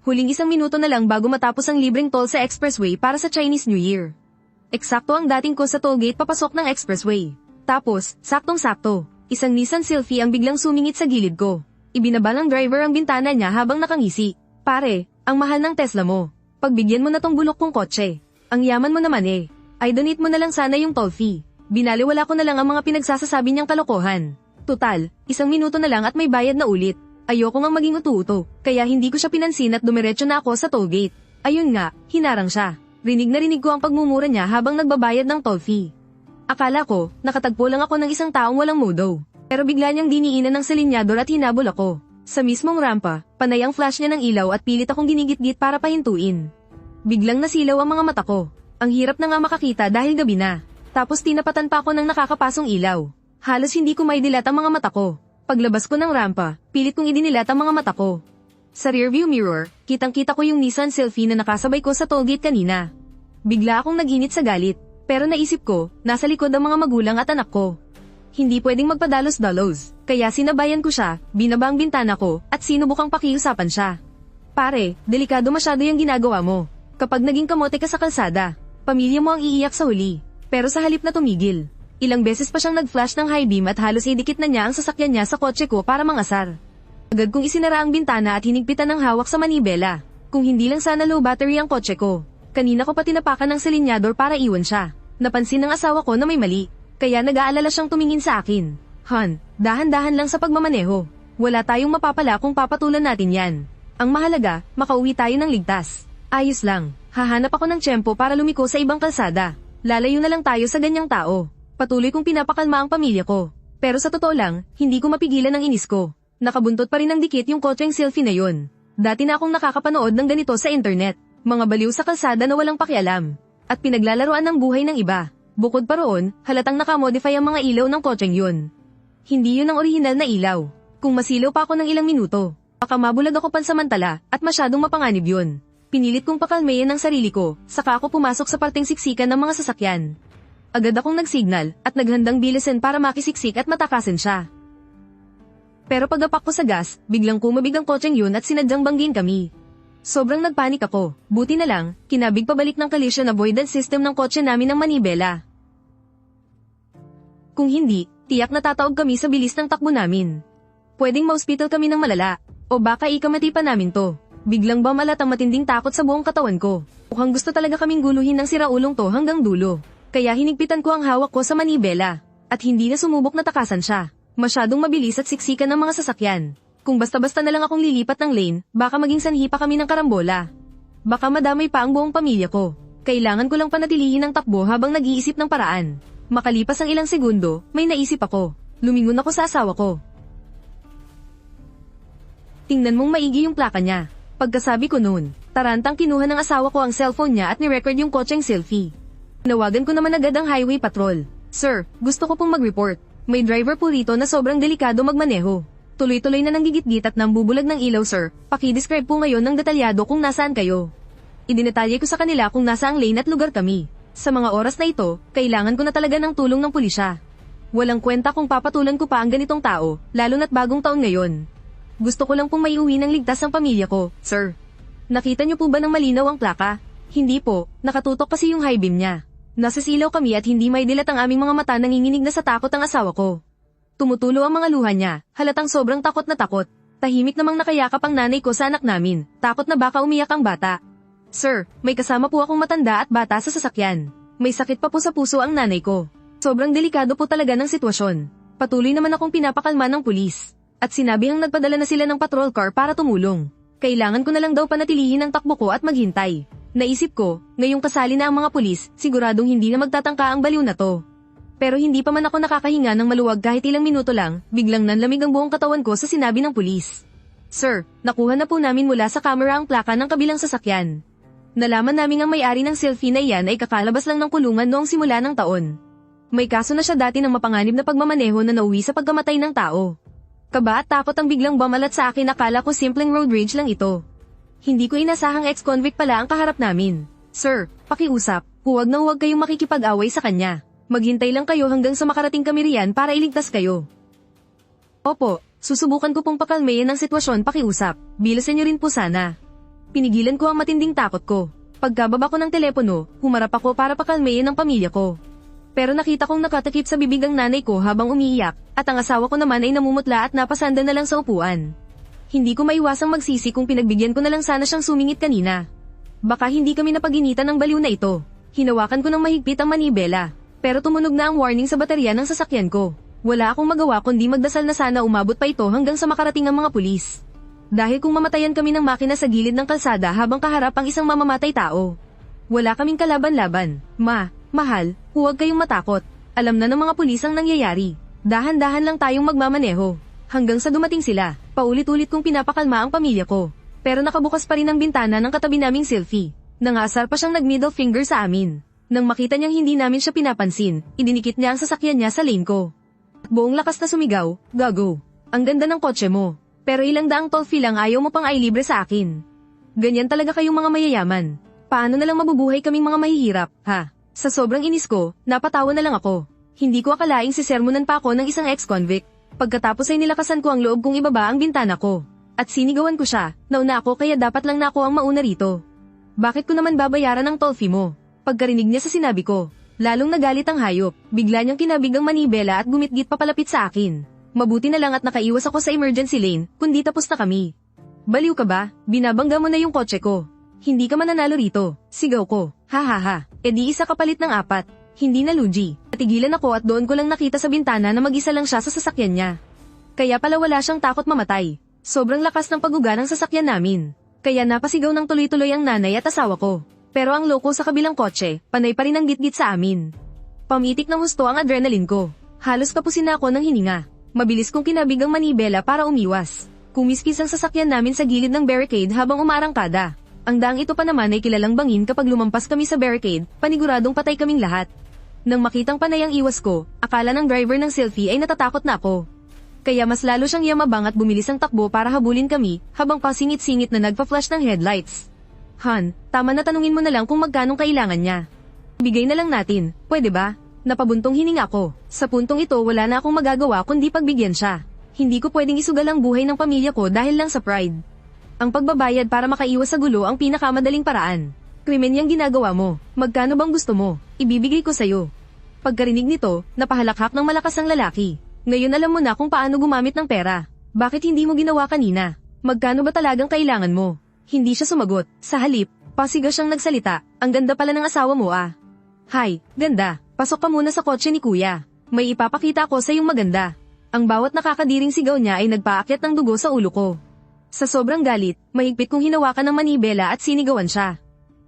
Huling 1 minuto na lang bago matapos ang libreng toll sa expressway para sa Chinese New Year. Eksakto ang dating ko sa tollgate papasok ng expressway. Tapos, saktong-sakto, isang Nissan Sylphy ang biglang sumingit sa gilid ko. Ibinaba ng driver ang bintana niya habang nakangisi. Pare, ang mahal ng Tesla mo. Pagbigyan mo na tong bulok kong kotse. Ang yaman mo naman eh. Ay donate mo na lang sana yung toll fee. Binaliwala ko na lang ang mga pinagsasasabi niyang kalokohan. Tutal, 1 minuto na lang at may bayad na ulit. Ayoko ngang maging utu-uto, kaya hindi ko siya pinansin at dumiretso na ako sa tollgate. Ayun nga, hinarang siya. Rinig na rinig ko ang pagmumura niya habang nagbabayad ng toll fee. Akala ko, nakatagpo lang ako ng isang taong walang mudo. Pero bigla niyang diniinan ng salinyador at hinabol ako. Sa mismong rampa, panay ang flash niya ng ilaw at pilit akong ginigit-git para pahintuin. Biglang nasilaw ang mga mata ko. Ang hirap na nga makakita dahil gabi na. Tapos tinapatan pa ako ng nakakapasong ilaw. Halos hindi ko maidilat ang mga mata ko. Paglabas ko ng rampa, pilit kong idinilat ang mga mata ko. Sa rearview mirror, kitang-kita ko yung Nissan Sylphy na nakasabay ko sa tollgate kanina. Bigla akong naginit sa galit, pero naisip ko, nasa likod ang mga magulang at anak ko. Hindi pwedeng magpadalos-dalos, kaya sinabayan ko siya, binaba ang bintana ko, at sinubukang pakiusapan siya. Pare, delikado masyado yung ginagawa mo. Kapag naging kamote ka sa kalsada, pamilya mo ang iiyak sa huli. Pero sa halip na tumigil, ilang beses pa siyang nag-flash ng high beam at halos idikit na niya ang sasakyan niya sa kotse ko para mangasar. Agad kong isinara ang bintana at hinigpitan ng hawak sa manibela. Kung hindi lang sana low battery ang kotse ko. Kanina ko pa tinapakan ng silinyador para iwan siya. Napansin ng asawa ko na may mali. Kaya nag-aalala siyang tumingin sa akin. Han, dahan-dahan lang sa pagmamaneho. Wala tayong mapapala kung papatulan natin yan. Ang mahalaga, makauwi tayo ng ligtas. Ayos lang, hahanap ako ng tiyempo para lumiko sa ibang kalsada. Lalayo na lang tayo sa ganyang tao. Patuloy kong pinapakalma ang pamilya ko. Pero sa totoo lang, hindi ko mapigilan ang inis ko. Nakabuntot pa rin ng dikit yung kotseng Sylphy na yun. Dati na akong nakakapanood ng ganito sa internet. Mga baliw sa kalsada na walang pakialam. At pinaglalaroan ng buhay ng iba. Bukod pa roon, halatang nakamodify ang mga ilaw ng kotseng yun. Hindi yun ang orihinal na ilaw. Kung masilaw pa ako ng ilang minuto, baka mabulag ako pansamantala at masyadong mapanganib yun. Pinilit kong pakalmayan ang sarili ko, saka ako pumasok sa parteng siksikan ng mga sasakyan. Agad akong nagsignal at naghandang bilisan para makisiksik at matakasin siya. Pero pagapak ko sa gas, biglang kumabig ang kotseng yun at sinadyang banggin kami. Sobrang nagpanik ako, buti na lang, kinabig pabalik ng collision avoidance system ng kotse namin ng manibela. Kung hindi, tiyak natataog kami sa bilis ng takbo namin. Pwedeng ma-hospital kami ng malala, o baka ikamati pa namin to. Biglang bamalat ang matinding takot sa buong katawan ko. Mukhang gusto talaga kaming guluhin ng siraulong to hanggang dulo. Kaya hinigpitan ko ang hawak ko sa manibela. At hindi na sumubok na takasan siya. Masyadong mabilis at siksikan ng mga sasakyan. Kung basta-basta na lang akong lilipat ng lane, baka maging sanhi pa kami ng karambola. Baka madamay pa ang buong pamilya ko. Kailangan ko lang panatilihin ang takbo habang nag-iisip ng paraan. Makalipas ang ilang segundo, may naisip ako. Lumingon ako sa asawa ko. Tingnan mong maigi yung plaka niya. Pagkasabi ko noon, tarantang kinuha ng asawa ko ang cellphone niya at ni-record yung kotseng Sylphy. Nawagan ko naman agad ang highway patrol. Sir, gusto ko pong mag-report. May driver po rito na sobrang delikado magmaneho. Tuloy-tuloy na nanggigit-git at nambubulag ng ilaw sir. Paki-describe po ngayon ng detalyado kung nasaan kayo. Idinetalye ko sa kanila kung nasa ang lane at lugar kami. Sa mga oras na ito, kailangan ko na talaga ng tulong ng pulisya. Walang kwenta kung papatulan ko pa ang ganitong tao, lalo na't bagong taon ngayon. Gusto ko lang pong maiuwi ng ligtas ang pamilya ko, sir. Nakita niyo po ba ng malinaw ang plaka? Hindi po, nakatutok kasi yung high beam niya. Nasa silaw kami at hindi maidilat ang aming mga mata, nanginginig na sa takot ang asawa ko. Tumutulo ang mga luha niya, halatang sobrang takot na takot. Tahimik namang nakayakap ang nanay ko sa anak namin, takot na baka umiyak ang bata. Sir, may kasama po akong matanda at bata sa sasakyan. May sakit pa po sa puso ang nanay ko. Sobrang delikado po talaga ng sitwasyon. Patuloy naman akong pinapakalma ng pulis. At sinabihang nagpadala na sila ng patrol car para tumulong. Kailangan ko na lang daw panatilihin ang takbo ko at maghintay. Naisip ko, ngayong kasali na ang mga pulis, siguradong hindi na magtatangka ang baliw na to. Pero hindi pa man ako nakakahinga ng maluwag kahit ilang minuto lang, biglang nanlamig ang buong katawan ko sa sinabi ng pulis. Sir, nakuha na po namin mula sa camera ang plaka ng kabilang sasakyan. Nalaman namin ang may-ari ng Sylphy na iyan ay kakalabas lang ng kulungan noong simula ng taon. May kaso na siya dati ng mapanganib na pagmamaneho na nauwi sa pagkamatay ng tao. Kaba at takot ang biglang bamalat sa akin, akala ko simpleng road rage lang ito. Hindi ko inasahang ex-convict pala ang kaharap namin. Sir, pakiusap, huwag na huwag kayong makikipag-away sa kanya. Maghintay lang kayo hanggang sa makarating kami riyan para iligtas kayo. Opo, susubukan ko pong pakalmayan ang sitwasyon, pakiusap. Bilasan niyo rin po sana. Pinigilan ko ang matinding takot ko. Pagkababa ko ng telepono, humarap ako para pakalmayin ang pamilya ko. Pero nakita kong nakatakip sa bibig ang nanay ko habang umiiyak, at ang asawa ko naman ay namumutla at napasanda na lang sa upuan. Hindi ko maiwasang magsisi kung pinagbigyan ko na lang sana siyang sumingit kanina. Baka hindi kami napaginitan ng baliw na ito. Hinawakan ko ng mahigpit ang manibela, pero tumunog na ang warning sa baterya ng sasakyan ko. Wala akong magawa kundi magdasal na sana umabot pa ito hanggang sa makarating ang mga pulis. Dahil kung mamatayan kami ng makina sa gilid ng kalsada habang kaharap ang isang mamamatay tao. Wala kaming kalaban-laban. Mahal, huwag kayong matakot. Alam na ng mga pulis ang nangyayari. Dahan-dahan lang tayong magmamaneho. Hanggang sa dumating sila, paulit-ulit kong pinapakalma ang pamilya ko. Pero nakabukas pa rin ang bintana ng katabi naming Sylvie. Nangasar pa siyang nag-middle finger sa amin. Nang makita niyang hindi namin siya pinapansin, idinikit niya ang sasakyan niya sa lane ko. Buong lakas na sumigaw, "Gago! Ang ganda ng kotse mo. Pero ilang daang toll fee lang ayaw mo pang ailibre sa akin. Ganyan talaga kayong mga mayayaman. Paano na lang mabubuhay kaming mga mahihirap, ha?" Sa sobrang inis ko, napatawa na lang ako. Hindi ko akalaing sisermonan pa ako ng isang ex-convict. Pagkatapos ay nilakasan ko ang loob kong ibaba ang bintana ko. At sinigawan ko siya, nauna ako kaya dapat lang na ako ang mauna rito. Bakit ko naman babayaran ang toll fee mo? Pagkarinig niya sa sinabi ko, lalong nagalit ang hayop. Bigla niyang kinabig ang manibela at gumitgit papalapit sa akin. Mabuti na lang at nakaiwas ako sa emergency lane, kundi tapos na kami. "Baliw ka ba? Binabangga mo na yung kotse ko. Hindi ka mananalo rito," sigaw ko. Ha. E di isa kapalit ng 4. Hindi na Luigi. Natigilan ako at doon ko lang nakita sa bintana na mag-isa lang siya sa sasakyan niya. Kaya pala wala siyang takot mamatay. Sobrang lakas ng pagguga ng sasakyan namin. Kaya napasigaw ng tuloy-tuloy ang nanay at asawa ko. Pero ang loko sa kabilang kotse, panay pa rin ang gitgit sa amin. Pamitik ng husto ang adrenaline ko. Halos kapusin na ako ng hininga. Mabilis kong kinabig ang manibela para umiwas. Kumiskis ang sasakyan namin sa gilid ng barricade habang umarangkada. Ang daang ito pa naman ay kilalang bangin kapag lumampas kami sa barricade, paniguradong patay kaming lahat. Nang makitang panay ang iwas ko, akala ng driver ng Sylvie ay natatakot na ako. Kaya mas lalo siyang yamabang at bumilis ang takbo para habulin kami, habang pasingit-singit na nagpa-flash ng headlights. "Han, tama na, tanungin mo na lang kung magkanong kailangan niya. Bigay na lang natin, pwede ba?" Napabuntong hininga ko. Sa puntong ito wala na akong magagawa kundi pagbigyan siya. Hindi ko pwedeng isugal ang buhay ng pamilya ko dahil lang sa pride. Ang pagbabayad para makaiwas sa gulo ang pinakamadaling paraan. Krimen yang ginagawa mo. Magkano bang gusto mo? Ibibigay ko sa'yo. Pagkarinig nito, napahalakhak ng malakas ang lalaki. "Ngayon alam mo na kung paano gumamit ng pera. Bakit hindi mo ginawa kanina? Magkano ba talagang kailangan mo?" Hindi siya sumagot. Sa halip, pasiga siyang nagsalita. "Ang ganda pala ng asawa mo ah." "Hay, ganda. Pasok ka muna sa kotse ni kuya. May ipapakita ko sa iyong maganda." Ang bawat nakakadiring sigaw niya ay nagpaakyat ng dugo sa ulo ko. Sa sobrang galit, mahigpit kong hinawakan ng manibela at sinigawan siya.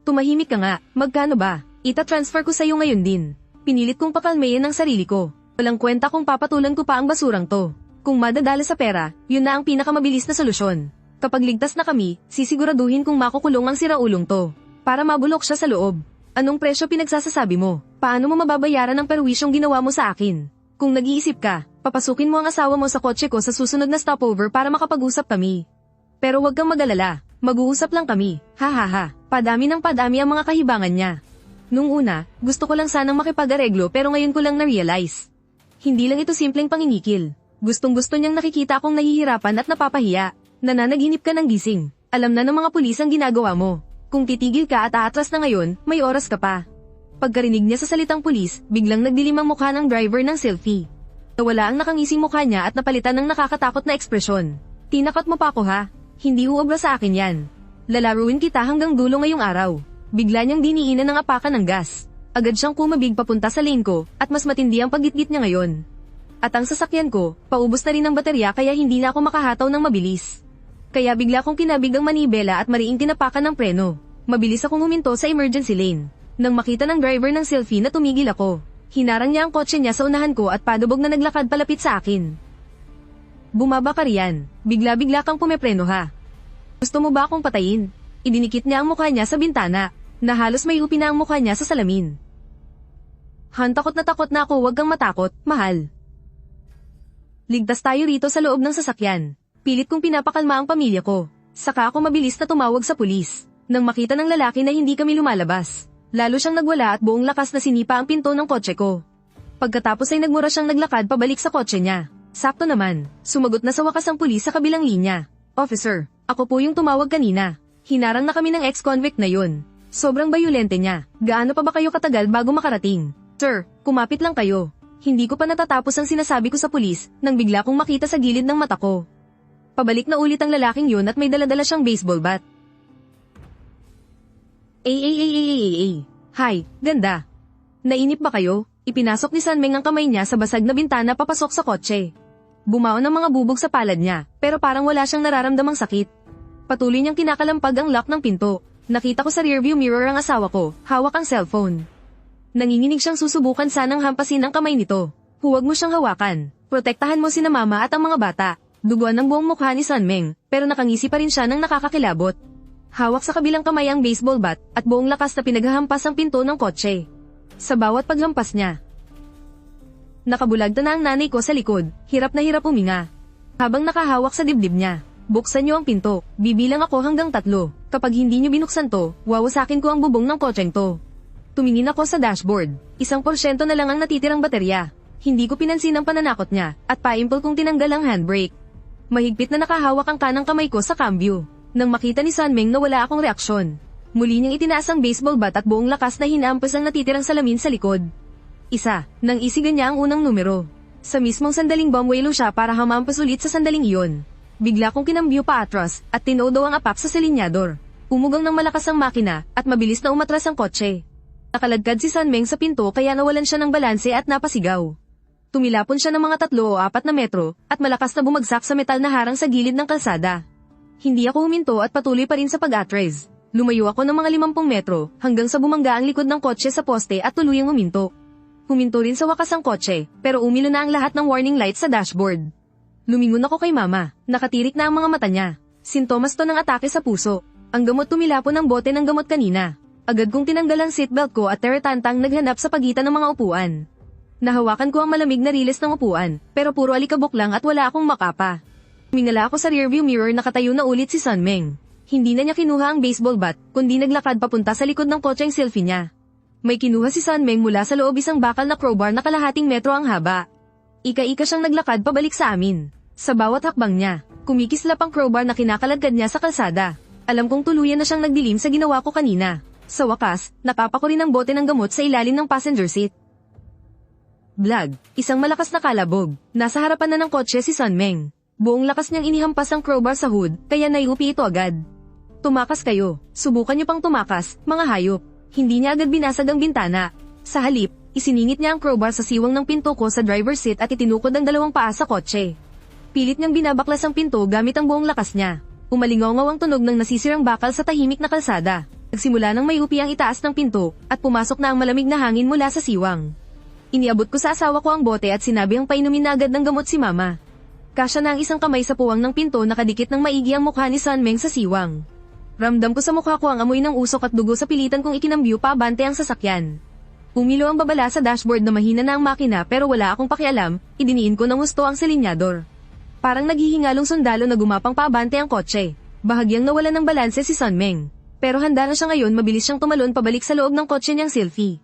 "Tumahimik ka nga, magkano ba? Ita-transfer ko sa iyo ngayon din." Pinilit kong pakalmayin ang sarili ko. Walang kwenta kung papatulan ko pa ang basurang to. Kung madadala sa pera, yun na ang pinakamabilis na solusyon. Kapag ligtas na kami, sisiguraduhin kung makukulong ang siraulong to. Para mabulok siya sa loob. "Anong presyo pinagsasasabi mo? Paano mo mababayaran ang perwisyong ginawa mo sa akin? Kung nag-iisip ka, papasukin mo ang asawa mo sa kotse ko sa susunod na stopover para makapag-usap kami. Pero wag kang mag-alala, mag-uusap lang kami, ha. Padami ng padami ang mga kahibangan niya. Nung una, gusto ko lang sanang makipag-areglo pero ngayon ko lang na-realize. Hindi lang ito simpleng panginikil. Gustong-gusto niyang nakikita akong nahihirapan at napapahiya. Nananaginip ka ng gising. Alam na ng mga pulis ang ginagawa mo. Kung titigil ka at aatras na ngayon, may oras ka pa." Pagkarinig niya sa salitang pulis, biglang nagdilim ang mukha ng driver ng Sylvie. Nawala ang nakangising mukha niya at napalitan ng nakakatakot na ekspresyon. "Tinakot mo pa ako ha? Hindi uobra sa akin yan. Lalaruin kita hanggang dulo ngayong araw." Bigla niyang diniinan ng apakan ng gas. Agad siyang kumabig papunta sa lane ko, at mas matindi ang paggitgit niya ngayon. At ang sasakyan ko, paubos na rin ang baterya kaya hindi na ako makahataw ng mabilis. Kaya bigla kong kinabig ang manibela at mariing tinapakan ng preno. Mabilis akong huminto sa emergency lane. Nang makita ng driver ng Sylvie na tumigil ako, hinarang niya ang kotse niya sa unahan ko at padubog na naglakad palapit sa akin. "Bumaba ka riyan. Bigla-bigla kang pumepreno ha. Gusto mo ba akong patayin?" Idinikit niya ang mukha niya sa bintana, na halos may upi na ang mukha niya sa salamin. "Han, takot na ako, wag kang matakot, mahal. Ligtas tayo rito sa loob ng sasakyan." Pilit kong pinapakalma ang pamilya ko. Saka ako mabilis na tumawag sa pulis. Nang makita ng lalaki na hindi kami lumalabas, lalo siyang nagwala at buong lakas na sinipa ang pinto ng kotse ko. Pagkatapos ay nagmura siyang naglakad pabalik sa kotse niya. Sakto naman, sumagot na sa wakas ang pulis sa kabilang linya. "Officer, ako po yung tumawag kanina. Hinarang na kami ng ex-convict na yun. Sobrang bayolente niya. Gaano pa ba kayo katagal bago makarating? Sir, kumapit lang kayo. Hindi ko pa natatapos ang sinasabi ko sa pulis nang bigla kong makita sa gilid ng mata ko. Pabalik na ulit ang lalaking yun at may daladala siyang baseball bat. Hi, ganda. Nainip ba kayo? Ipinasok ni Sanmeng ang kamay niya sa basag na bintana papasok sa kotse. Bumaon ang mga bubog sa palad niya, pero parang wala siyang nararamdamang sakit. Patuloy niyang kinakalampag ang lock ng pinto. Nakita ko sa rearview mirror ang asawa ko, hawak ang cellphone. Nanginginig siyang susubukan sanang hampasin ang kamay nito. Huwag mo siyang hawakan. Protektahan mo sina mama at ang mga bata. Duguan ang buong mukha ni Sanmeng, pero nakangisi pa rin siya ng nakakakilabot. Hawak sa kabilang kamay ang baseball bat at buong lakas na pinaghahampas ang pinto ng kotse. Sa bawat paghampas niya, nakabulagta na ang nanay ko sa likod, hirap na hirap huminga. Habang nakahawak sa dibdib niya, buksan niyo ang pinto, bibilang ako hanggang 3. Kapag hindi niyo binuksan to, wawasakin ko ang bubong ng kotseng to. Tumingin ako sa dashboard, 1% na lang ang natitirang baterya. Hindi ko pinansin ang pananakot niya, at paimpol kong tinanggal ang handbrake. Mahigpit na nakahawak ang kanang kamay ko sa cambio. Nang makita ni Sanmeng na wala akong reaksyon, muli niyang itinaas ang baseball bat at buong lakas na hinampas ang natitirang salamin sa likod. Nang isigan niya ang unang numero. Sa mismong sandaling bumwelo siya para hamampas ulit sa sandaling iyon. Bigla kong kinambyo pa atras at tinodo ang apak sa silinyador. Umugang ng malakas ang makina at mabilis na umatras ang kotse. Nakaladkad si Sanmeng sa pinto kaya nawalan siya ng balanse at napasigaw. Tumilapon siya ng mga 3 o 4 na metro at malakas na bumagsak sa metal na harang sa gilid ng kalsada. Hindi ako huminto at patuloy pa rin sa pag-atres. Lumayo ako ng mga 50 metro hanggang sa bumangga ang likod ng kotse sa poste at tuluyang huminto. Huminto rin sa wakas ang kotse, pero umilo na ang lahat ng warning lights sa dashboard. Lumingon ako kay mama, nakatirik na ang mga mata niya. Sintomas to ng atake sa puso. Ang gamot tumilapon ng bote ng gamot kanina. Agad kong tinanggal ang seatbelt ko at teretantang naghanap sa pagitan ng mga upuan. Nahawakan ko ang malamig na riles ng upuan, pero puro alikabok lang at wala akong makapa. Mingala ako sa rearview mirror nakatayo na ulit si Sanmeng. Hindi na niya kinuha ang baseball bat, kundi naglakad papunta sa likod ng kotseng selfie niya. May kinuha si Sanmeng mula sa loob isang bakal na crowbar na kalahating metro ang haba. Ika-ika siyang naglakad pabalik sa amin. Sa bawat hakbang niya, kumikislap ang crowbar na kinakaladkad niya sa kalsada. Alam kong tuluyan na siyang nagdilim sa ginawa ko kanina. Sa wakas, napapa ko rin ang bote ng gamot sa ilalim ng passenger seat. Blag, isang malakas na kalabog. Nasa harapan na ng kotse si Sanmeng. Buong lakas niyang inihampas ang crowbar sa hood, kaya naiupi ito agad. Tumakas kayo. Subukan niyo pang tumakas, mga hayop. Hindi niya agad binasag ang bintana. Sa halip, isiningit niya ang crowbar sa siwang ng pinto ko sa driver's seat at itinukod ang 2 paa sa kotse. Pilit niyang binabaklas ang pinto gamit ang buong lakas niya. Umalingaw-ngaw ang tunog ng nasisirang bakal sa tahimik na kalsada. Nagsimula ng may upi ang itaas ng pinto, at pumasok na ang malamig na hangin mula sa siwang. Iniabot ko sa asawa ko ang bote at sinabi ang painumin na agad ng gamot si mama. Kasya na ang isang kamay sa puwang ng pinto nakadikit ng maigi ang mukha ni Sanmeng sa siwang. Ramdam ko sa mukha ko ang amoy ng usok at dugo sa pilitan kong ikinambyo pa abante ang sasakyan. Umilo ang babala sa dashboard na mahina na ang makina pero wala akong pakialam, idiniin ko ng husto ang silinyador. Parang naghihingalong sundalo na gumapang paabante ang kotse. Bahagyang nawalan ng balanse si Sanmeng. Pero handa na siya ngayon, mabilis siyang tumalon pabalik sa loob ng kotse niyang selfie.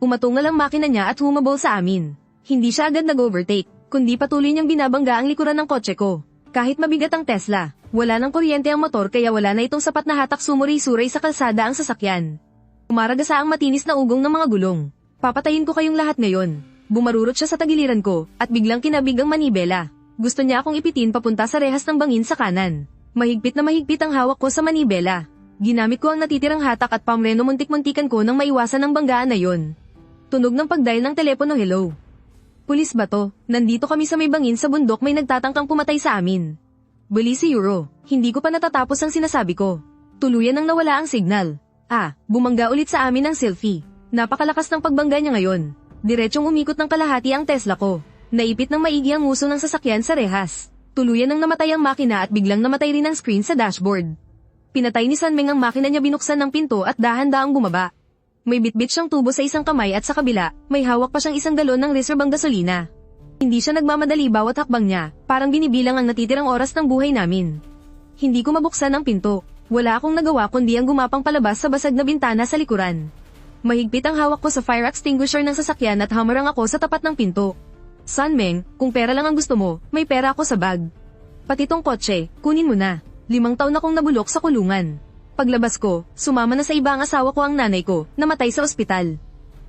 Umatungal ang makina niya at humabol sa amin. Hindi siya agad nag-overtake, kundi patuloy niyang binabangga ang likuran ng kotse ko. Kahit mabigat ang Tesla, wala ng kuryente ang motor kaya wala na itong sapat na hatak sumuray-suray sa kalsada ang sasakyan. Umaragasa ang matinis na ugong ng mga gulong. Papatayin ko kayong lahat ngayon. Bumarurot siya sa tagiliran ko, at biglang kinabig ang manibela. Gusto niya akong ipitin papunta sa rehas ng bangin sa kanan. Mahigpit na mahigpit ang hawak ko sa manibela. Ginamit ko ang natitirang hatak at pamreno muntik-muntikan ko nang maiwasan ang banggaan na yon. Tunog ng pagdial ng telepono. Hello. Pulis ba to? Nandito kami sa may bangin sa bundok, may nagtatangkang pumatay sa amin. Bali si Euro. Hindi ko pa natatapos ang sinasabi ko. Tuluyan nang nawala ang signal. Bumangga ulit sa amin ang selfie. Napakalakas ng pagbangga niya ngayon. Diretsong umikot ng kalahati ang Tesla ko. Naipit ng maigi ang nguso ng sasakyan sa rehas. Tuluyan nang namatay ang makina at biglang namatay rin ang screen sa dashboard. Pinatay ni Sanmeng ang makina niya, binuksan ng pinto at dahan-dahang bumaba. May bitbit siyang tubo sa isang kamay at sa kabila, may hawak pa siyang 1 galon ng reserbang gasolina. Hindi siya nagmamadali bawat hakbang niya, parang binibilang ang natitirang oras ng buhay namin. Hindi ko mabuksan ang pinto. Wala akong nagawa kundi ang gumapang palabas sa basag na bintana sa likuran. Mahigpit ang hawak ko sa fire extinguisher ng sasakyan at hamarang ako sa tapat ng pinto. Sanmeng, kung pera lang ang gusto mo, may pera ako sa bag. Pati tong kotse, kunin mo na. 5 taon akong nabulok sa kulungan. Paglabas ko, sumama na sa iba ang asawa ko ang nanay ko, namatay sa ospital.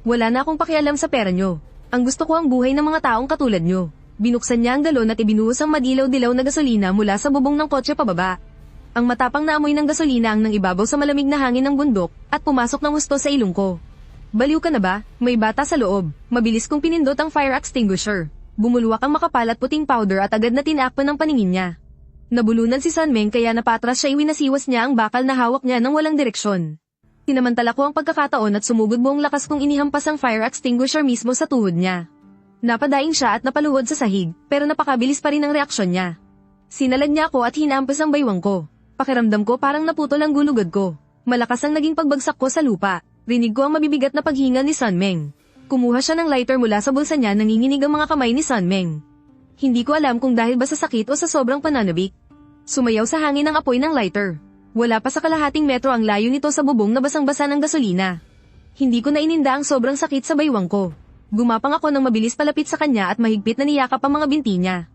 Wala na akong pakialam sa pera nyo. Ang gusto ko ang buhay ng mga taong katulad nyo. Binuksan niya ang galon at ibinuhos ang madilaw-dilaw na gasolina mula sa bubong ng kotse pababa. Ang matapang na amoy ng gasolina ang nangibabaw sa malamig na hangin ng bundok at pumasok ng husto sa ilong ko. Baliw ka na ba? May bata sa loob. Mabilis kong pinindot ang fire extinguisher. Bumulwak ang makapal at puting powder at agad na tinakpan ng paningin niya. Nabulunan si Sunmeng kaya napatras siya, iwinasiwas niya ang bakal na hawak niya ng walang direksyon. Sinamantala ko ang pagkakataon at sumugod buong lakas kong inihampas ang fire extinguisher mismo sa tuhod niya. Napadaing siya at napaluhod sa sahig, pero napakabilis pa rin ang reaksyon niya. Sinalad niya ako at hinampas ang baywang ko. Pakiramdam ko parang naputol ang gulugod ko. Malakas ang naging pagbagsak ko sa lupa. Rinig ko ang mabibigat na paghinga ni Sunmeng. Kumuha siya ng lighter mula sa bulsa niya, nanginginig ang mga kamay ni Sunmeng. Hindi ko alam kung dahil ba sa sakit o sa sobrang pananabik. Sumayaw sa hangin ang apoy ng lighter. Wala pa sa kalahating metro ang layo nito sa bubong na basang-basa ng gasolina. Hindi ko na ininda ang sobrang sakit sa baywang ko. Gumapang ako nang mabilis palapit sa kanya at mahigpit na niyakap ang mga binti niya.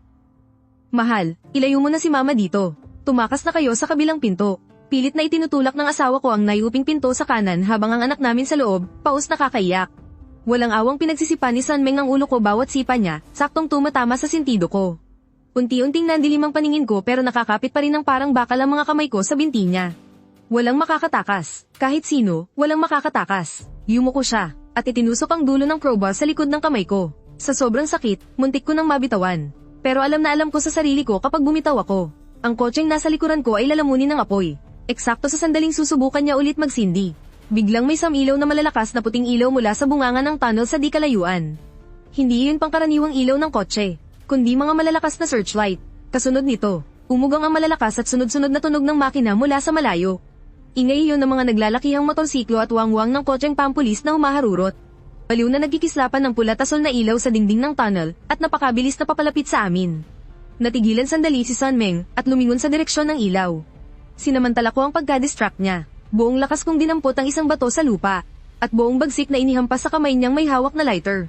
Mahal, ilayo mo na si mama dito. Tumakas na kayo sa kabilang pinto. Pilit na itinutulak ng asawa ko ang naiuping pinto sa kanan habang ang anak namin sa loob, paus nakakaiyak. Walang awang pinagsisipa ni Sunmeng ang ulo ko bawat sipa niya, saktong tumatama sa sentido ko. Unti-unting nandilim ang paningin ko pero nakakapit pa rin ng parang bakal ang mga kamay ko sa binti niya. Walang makakatakas. Kahit sino, walang makakatakas. Yumuko siya, at itinusok ang dulo ng crowbar sa likod ng kamay ko. Sa sobrang sakit, muntik ko nang mabitawan. Pero alam na alam ko sa sarili ko kapag bumitaw ako. Ang kotseng nasa likuran ko ay lalamunin ng apoy. Eksakto sa sandaling susubukan niya ulit magsindi. Biglang may samilaw na malalakas na puting ilaw mula sa bungangan ng tunnel sa di kalayuan. Hindi iyon pangkaraniwang ilaw ng kotse, kundi mga malalakas na searchlight. Kasunod nito, umugang ang malalakas at sunod-sunod na tunog ng makina mula sa malayo. Ingay iyon ng mga naglalakihang motorsiklo at wangwang ng kotseng pampulis na humaharurot. Baliw na nagkikislapan ng pula-tasol na ilaw sa dingding ng tunnel at napakabilis na papalapit sa amin. Natigilan sandali si Sunmeng at lumingon sa direksyon ng ilaw. Sinamantala ko ang pagka-distract niya. Buong lakas kong dinampot ang isang bato sa lupa, at buong bagsik na inihampas sa kamay niyang may hawak na lighter.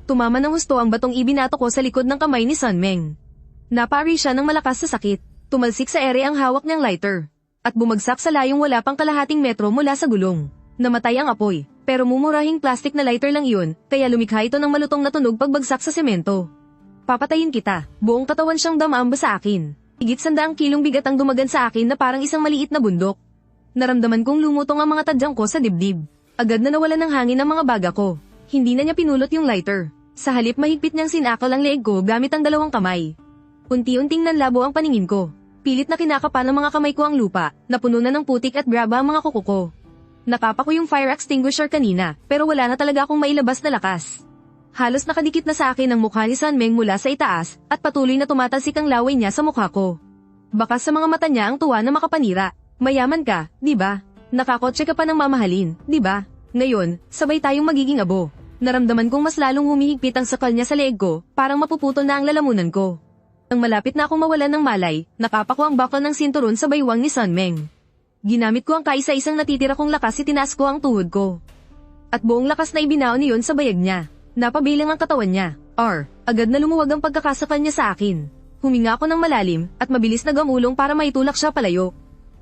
Tumama ng husto ang batong ibinato ko sa likod ng kamay ni Sunmeng. Napari siya ng malakas sa sakit. Tumalsik sa ere ang hawak niyang lighter, at bumagsak sa layong wala pang kalahating metro mula sa gulong. Namatay ang apoy, pero mumurahing plastic na lighter lang yun, kaya lumikha ito ng malutong na tunog pagbagsak sa semento. Papatayin kita, buong katawan siyang damamba sa akin. Higit 100 kilong bigat ang dumagan sa akin na parang isang maliit na bundok. Naramdaman kong lumutong ang mga tadyang ko sa dibdib. Agad na nawalan ng hangin ang mga baga ko. Hindi na niya pinulot yung lighter. Sa halip mahigpit niyang sinakal ang leeg ko gamit ang dalawang kamay. Unti-unting nanlabo ang paningin ko. Pilit na kinakapa ng mga kamay ko ang lupa, napuno na ng putik at graba ang mga kuko ko. Nakapa ko yung fire extinguisher kanina, pero wala na talaga akong mailabas na lakas. Halos nakadikit na sa akin ang mukha ni Sunmeng mula sa itaas, at patuloy na tumatalsik ang laway niya sa mukha ko. Bakas sa mga mata niya ang tuwa na makapanira. Mayaman ka, di ba? Nakakotse ka pa ng mamahalin, di ba? Ngayon, sabay tayong magiging abo. Naramdaman kong mas lalong humihigpit ang sakal niya sa leeg ko, parang mapuputol na ang lalamunan ko. Nang malapit na akong mawalan ng malay, nakapa ko ang bakal ng sinturon sa baywang ni Sunmeng. Ginamit ko ang kaisa-isang natitira kong lakas, itinaas ko ang tuhod ko. At buong lakas na ibinaon niyon sa bayag niya. Napabilang ang katawan niya. Agad na lumuwag ang pagkakasakal niya sa akin. Huminga ako ng malalim, at mabilis na gamulong para maitulak siya palayo.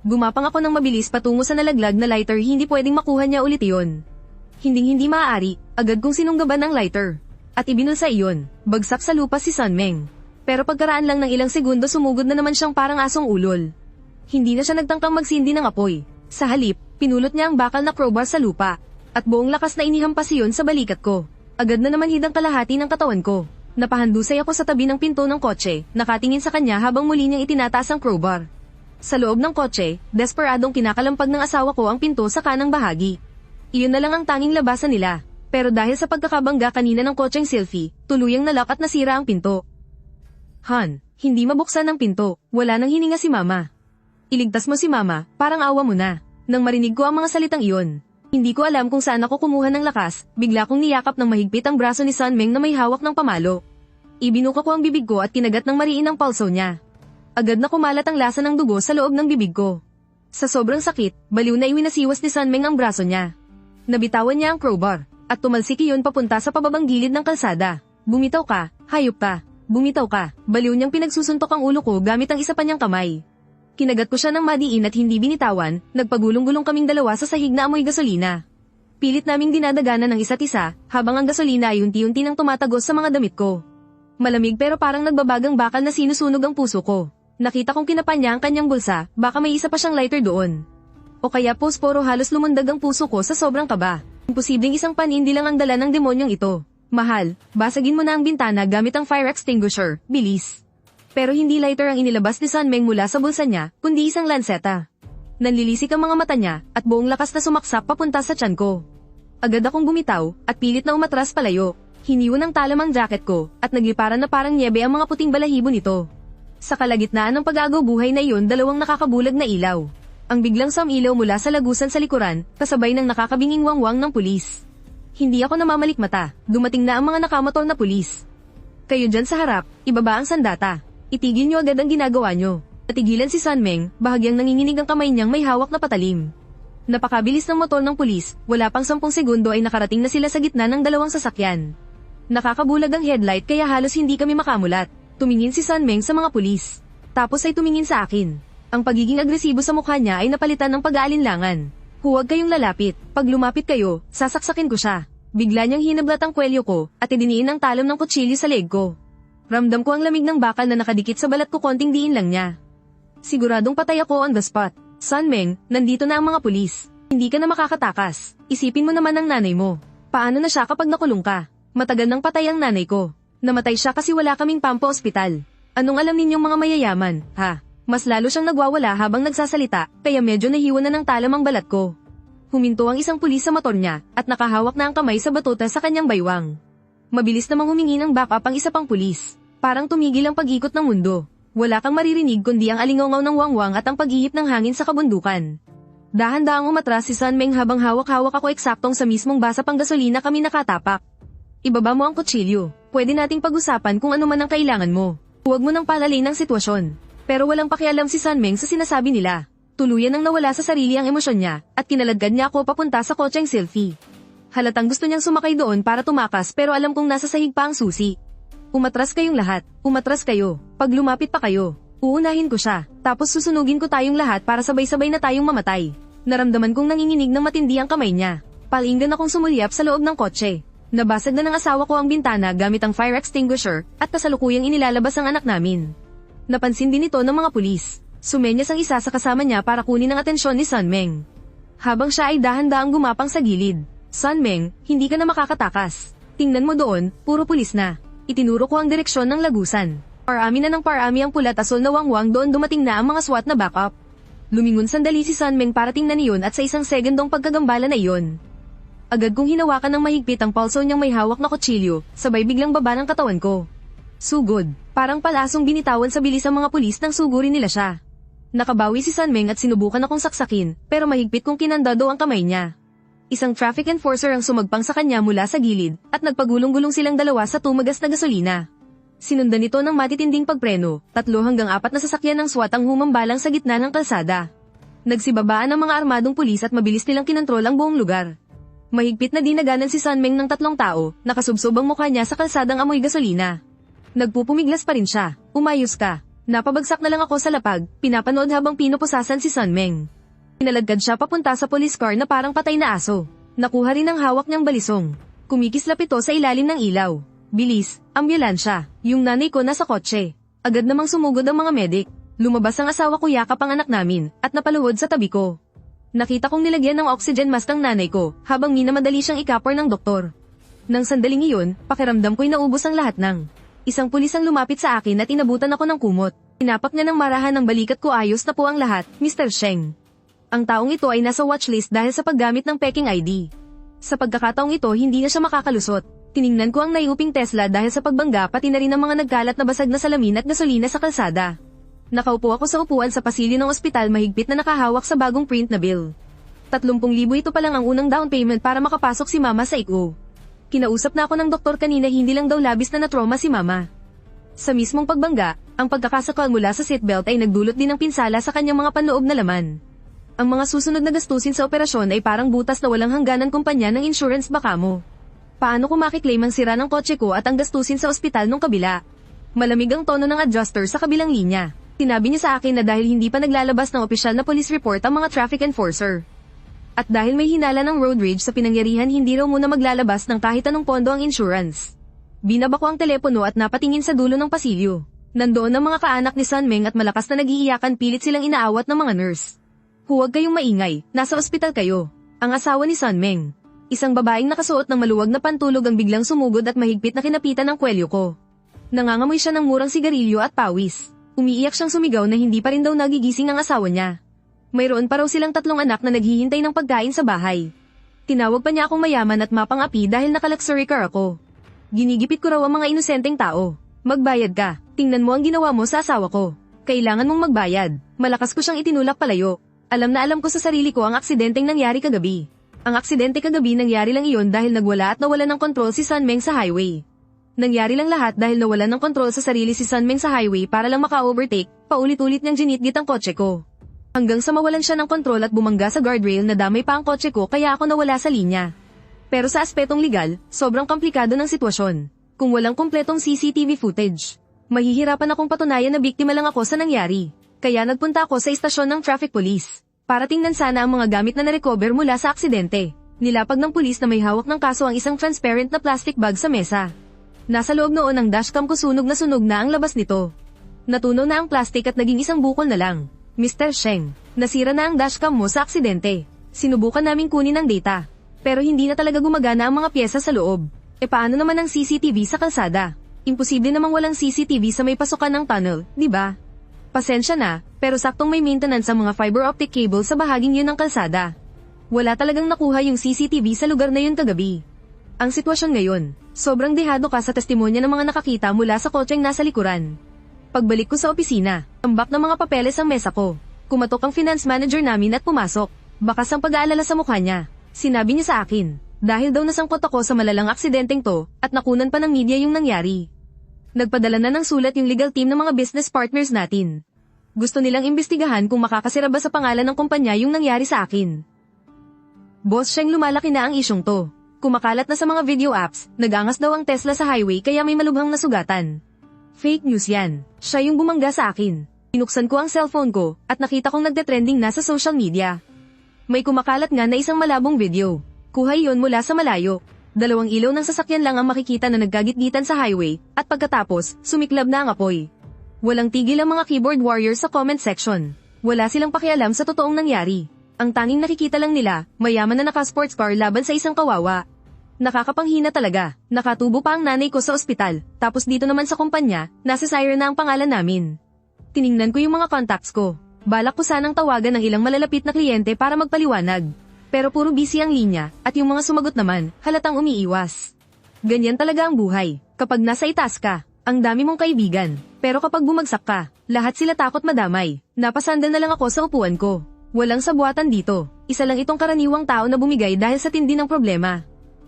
Gumapang ako ng mabilis patungo sa nalaglag na lighter, hindi pwedeng makuha niya ulit iyon. Hindi maaari, agad kong sinunggaban ang lighter. At ibinulsa iyon, bagsak sa lupa si Sunmeng. Pero pagkaraan lang ng ilang segundo sumugod na naman siyang parang asong ulol. Hindi na siya nagtangkang magsindi ng apoy. Sa halip, pinulot niya ang bakal na crowbar sa lupa. At buong lakas na inihampas iyon sa balikat ko. Agad na naman hidang kalahati ng katawan ko. Napahandusay ako sa tabi ng pinto ng kotse, nakatingin sa kanya habang muli niyang itinataas ang crowbar. Sa loob ng kotse, desperadong kinakalampag ng asawa ko ang pinto sa kanang bahagi. Iyon na lang ang tanging labasan nila. Pero dahil sa pagkakabangga kanina ng kotseng Sylvie, tuluyang nalock at nasira ang pinto. Han, hindi mabuksan ang pinto, wala nang hininga si mama. Iligtas mo si mama, parang awa mo na. Nang marinig ko ang mga salitang iyon, hindi ko alam kung saan ako kumuha ng lakas, bigla kong niyakap ng mahigpit ang braso ni Sunmeng na may hawak ng pamalo. Ibinuka ko ang bibig ko at kinagat ng mariin ang pulso niya. Agad na kumalat ang lasa ng dugo sa loob ng bibig ko. Sa sobrang sakit, baliw na iwinasiwas ni Sunmeng ang braso niya. Nabitawan niya ang crowbar, at tumalsik iyon papunta sa pababang gilid ng kalsada. Bumitaw ka, hayop ka. Bumitaw ka. Baliw niyang pinagsusuntok ang ulo ko gamit ang isa pa niyang kamay. Kinagat ko siya ng madiin at hindi binitawan, nagpagulong-gulong kaming dalawa sa sahig na amoy gasolina. Pilit naming dinadaganan ng isa't isa, habang ang gasolina ay unti-unti nang tumatagos sa mga damit ko. Malamig pero parang nagbabagang bakal na sinusunog ang puso ko. Nakita kong kinapa niya ang kanyang bulsa, baka may isa pa siyang lighter doon. O kaya posporo, halos lumundag ang puso ko sa sobrang kaba. Imposibleng isang panindi lang ang dala ng demonyong ito. Mahal, basagin mo na ang bintana gamit ang fire extinguisher, bilis. Pero hindi lighter ang inilabas ni Sunmeng mula sa bulsa niya, kundi isang lanseta. Nanlilisik ang mga mata niya, at buong lakas na sumaksak papunta sa tiyan ko. Agad akong bumitaw, at pilit na umatras palayo. Hiniwan ng talam ang jacket ko, at nagliparan na parang niebe ang mga puting balahibo nito. Sa kalagitnaan ng pag-agaw buhay na iyon, dalawang nakakabulag na ilaw. Ang biglang sumilaw mula sa lagusan sa likuran, kasabay ng nakakabinging wangwang ng pulis. Hindi ako namamalik mata, dumating na ang mga nakamotor na pulis. Kayo dyan sa harap, ibaba ang sandata. Itigil nyo agad ang ginagawa nyo. Natigilan si Sunmeng, bahagyang nanginginig ang kamay niyang may hawak na patalim. Napakabilis ng motor ng pulis, wala pang 10 segundo ay nakarating na sila sa gitna ng dalawang sasakyan. Nakakabulag ang headlight kaya halos hindi kami makamulat. Tumingin si Sunmeng sa mga pulis. Tapos ay tumingin sa akin. Ang pagiging agresibo sa mukha niya ay napalitan ng pag-aalinlangan. Huwag kayong lalapit. Pag lumapit kayo, sasaksakin ko siya. Bigla niyang hinablat ang kwelyo ko at idiniin ang talam ng kutsilyo sa leg ko. Ramdam ko ang lamig ng bakal na nakadikit sa balat ko, konting diin lang niya. Siguradong patay ako on the spot. Sunmeng, nandito na ang mga pulis. Hindi ka na makakatakas. Isipin mo naman ang nanay mo. Paano na siya kapag nakulong ka? Matagal nang patay ang nanay ko. Namatay siya kasi wala kaming pampa-ospital. Anong alam ninyong mga mayayaman, ha? Mas lalo siyang nagwawala habang nagsasalita, kaya medyo nahiwa na ng talam ang balat ko. Huminto ang isang pulis sa motor niya, at nakahawak na ang kamay sa batuta sa kanyang baywang. Mabilis namang humingi ng backup ang isa pang pulis. Parang tumigil ang pag-ikot ng mundo. Wala kang maririnig kundi ang alingaw ng wangwang at ang paghihip ng hangin sa kabundukan. Dahan-dahang umatras si Sunmeng habang hawak-hawak ako, eksaktong sa mismong basa pang gasolina kami nakatapak. Ibaba mo ang kutsilyo. Pwede nating pag-usapan kung ano man ang kailangan mo. Huwag mo nang palalain ang sitwasyon. Pero walang pakialam si Sunmeng sa sinasabi nila. Tuluyan nang nawala sa sarili ang emosyon niya, at kinaladkad niya ako papunta sa kotseng selfie. Halatang gusto niyang sumakay doon para tumakas, pero alam kong nasa sahig pa ang susi. Umatras kayong lahat. Umatras kayo. Pag lumapit pa kayo, uunahin ko siya. Tapos susunugin ko tayong lahat para sabay-sabay na tayong mamatay. Naramdaman kong nanginginig ng matindi ang kamay niya. Palinggan akong sumulyap sa loob ng kotse. Nabasag na ng asawa ko ang bintana gamit ang fire extinguisher, at kasalukuyang inilalabas ang anak namin. Napansin din ito ng mga pulis. Sumenyas ang isa sa kasama niya para kunin ang atensyon ni Sunmeng. Habang siya ay dahan-dahang gumapang sa gilid. Sunmeng, hindi ka na makakatakas. Tingnan mo doon, puro pulis na. Itinuro ko ang direksyon ng lagusan. Parami na ng parami ang pulat asol na wangwang, doon dumating na ang mga SWAT na backup. Lumingon sandali si Sunmeng para tingnan iyon, at sa isang segundong pagkagambala na iyon. Agad kong hinawakan ng mahigpit ang palso niyang may hawak na kutsilyo, sabay biglang baba ng katawan ko. Sugod, parang palasong binitawan sa bilis ang mga pulis nang sugurin nila siya. Nakabawi si Sunmeng at sinubukan akong saksakin, pero mahigpit kong kinandado ang kamay niya. Isang traffic enforcer ang sumagpang sa kanya mula sa gilid, at nagpagulong-gulong silang dalawa sa tumagas na gasolina. Sinundan ito ng matitinding pagpreno, 3 hanggang 4 na sasakyan ng SWAT ang humambalang sa gitna ng kalsada. Nagsibabaan ang mga armadong pulis at mabilis nilang kinontrol ang buong lugar. Mahigpit na dinaganan si Sunmeng ng 3 tao, nakasubsob ang mukha niya sa kalsadang amoy gasolina. Nagpupumiglas pa rin siya. Umayos ka. Napabagsak na lang ako sa lapag, pinapanood habang pinupusasan si Sunmeng. Pinaladkad siya papunta sa police car na parang patay na aso. Nakuha rin ang hawak niyang balisong. Kumikislap ito sa ilalim ng ilaw. Bilis, ambulansya. Yung nanay ko nasa kotse. Agad namang sumugod ang mga medic. Lumabas ang asawa ko, yakap ang anak namin, at napaluhod sa tabi ko. Nakita kong nilagyan ng oxygen mask ang nanay ko, habang minamadali siyang ikapor ng doktor. Nang sandaling iyon, pakiramdam ko'y naubos ang lahat ng. Isang pulis ang lumapit sa akin at inabutan ako ng kumot. Tinapak niya ng marahan ng balikat ko, ayos na po ang lahat, Mr. Sheng. Ang taong ito ay nasa watchlist dahil sa paggamit ng peking ID. Sa pagkakataong ito, hindi na siya makakalusot. Tiningnan ko ang naiuping Tesla dahil sa pagbangga, pati na rin ang mga nagkalat na basag na salamin at gasolina sa kalsada. Nakaupo ako sa upuan sa pasilyo ng ospital, mahigpit na nakahawak sa bagong print na bill. 30,000 ito pa lang ang unang down payment para makapasok si Mama sa ICU. Kinausap na ako ng doktor kanina, hindi lang daw labis na na-trauma si Mama. Sa mismong pagbangga, ang pagkakasakal mula sa seatbelt ay nagdulot din ng pinsala sa kanyang mga panloob na laman. Ang mga susunod na gastusin sa operasyon ay parang butas na walang hangganan kumpanya ng insurance baka mo. Paano ko makiklaim ang sira ng kotse ko at ang gastusin sa ospital nung kabila? Malamig ang tono ng adjuster sa kabilang linya. Sinabi niya sa akin na dahil hindi pa naglalabas ng opisyal na police report ang mga traffic enforcer. At dahil may hinala ng road rage sa pinangyarihan, hindi raw muna maglalabas ng kahit anong pondo ang insurance. Binaba ko ang telepono at napatingin sa dulo ng pasilyo. Nandoon ang mga kaanak ni Sunmeng at malakas na nag-iiyakan, pilit silang inaawat ng mga nurse. Huwag kayong maingay, nasa ospital kayo. Ang asawa ni Sunmeng. Isang babaeng nakasuot ng maluwag na pantulog ang biglang sumugod at mahigpit na kinapitan ng kwelyo ko. Nangangamoy siya ng murang sigarilyo at pawis. Umiiyak siyang sumigaw na hindi pa rin daw nagigising ang asawa niya. Mayroon pa raw silang 3 anak na naghihintay ng pagkain sa bahay. Tinawag pa niya akong mayaman at mapang-api dahil naka-luxury car ako. Ginigipit ko raw ang mga inosenteng tao. Magbayad ka, tingnan mo ang ginawa mo sa asawa ko. Kailangan mong magbayad. Malakas ko siyang itinulak palayo. Alam na alam ko sa sarili ko ang aksidenteng nangyari kagabi. Ang aksidente kagabi nangyari lang iyon dahil nagwala at nawala ng kontrol si Sunmeng sa highway. Nangyari lang lahat dahil nawalan ng kontrol sa sarili si Sunmeng sa highway para lang maka-overtake, paulit-ulit niyang ginitgit ang kotse ko. Hanggang sa mawalan siya ng kontrol at bumangga sa guardrail na damay pa ang kotse ko, kaya ako nawala sa linya. Pero sa aspetong legal, sobrang komplikado ng sitwasyon. Kung walang kumpletong CCTV footage, mahihirapan akong patunayan na biktima lang ako sa nangyari. Kaya nagpunta ako sa istasyon ng traffic police para tingnan sana ang mga gamit na narecover mula sa aksidente. Nilapag ng pulis na may hawak ng kaso ang isang transparent na plastic bag sa mesa. Nasa loob noon ng dashcam ko, sunog na ang labas nito. Natunaw na ang plastic at naging isang bukol na lang. Mr. Sheng, nasira na ang dashcam mo sa aksidente. Sinubukan naming kunin ang data. Pero hindi na talaga gumagana ang mga pyesa sa loob. E paano naman ang CCTV sa kalsada? Imposible namang walang CCTV sa may pasukan ng tunnel, di ba? Pasensya na, pero saktong may maintenance ang mga fiber optic cable sa bahaging yun ng kalsada. Wala talagang nakuha yung CCTV sa lugar na yun kagabi. Ang sitwasyon ngayon, sobrang dehado ka sa testimonya ng mga nakakita mula sa kotseng nasa likuran. Pagbalik ko sa opisina, tambak ng mga papeles ang mesa ko. Kumatok ang finance manager namin at pumasok. Bakas ang pag-aalala sa mukha niya. Sinabi niya sa akin, dahil daw nasangkot ako sa malalang aksidenteng to, at nakunan pa ng media yung nangyari. Nagpadala na ng sulat yung legal team ng mga business partners natin. Gusto nilang imbestigahan kung makakasira ba sa pangalan ng kumpanya yung nangyari sa akin. Boss Sheng, lumalaki na ang isyong to. Kumakalat na sa mga video apps, nagangas daw ang Tesla sa highway kaya may malubhang nasugatan. Fake news yan. Siya yung bumangga sa akin. Pinuksan ko ang cellphone ko, at nakita kong nagte-trending na sa social media. May kumakalat nga na isang malabong video. Kuha iyon mula sa malayo. 2 ilaw ng sasakyan lang ang makikita na nagkagitgitan sa highway, at pagkatapos, sumiklab na ang apoy. Walang tigil ang mga keyboard warriors sa comment section. Wala silang pakialam sa totoong nangyari. Ang tanging nakikita lang nila, mayaman na naka-sports car laban sa isang kawawa. Nakakapanghina talaga. Nakatubo pa ang nanay ko sa ospital, tapos dito naman sa kumpanya, nasa siren na ang pangalan namin. Tiningnan ko yung mga contacts ko. Balak ko sanang tawagan ng ilang malalapit na kliyente para magpaliwanag. Pero puro busy ang linya, at yung mga sumagot naman, halatang umiiwas. Ganyan talaga ang buhay. Kapag nasa itaas ka, ang dami mong kaibigan. Pero kapag bumagsak ka, lahat sila takot madamay. Napasandal na lang ako sa upuan ko. Walang sabuatan dito. Isa lang itong karaniwang tao na bumigay dahil sa tindi ng problema.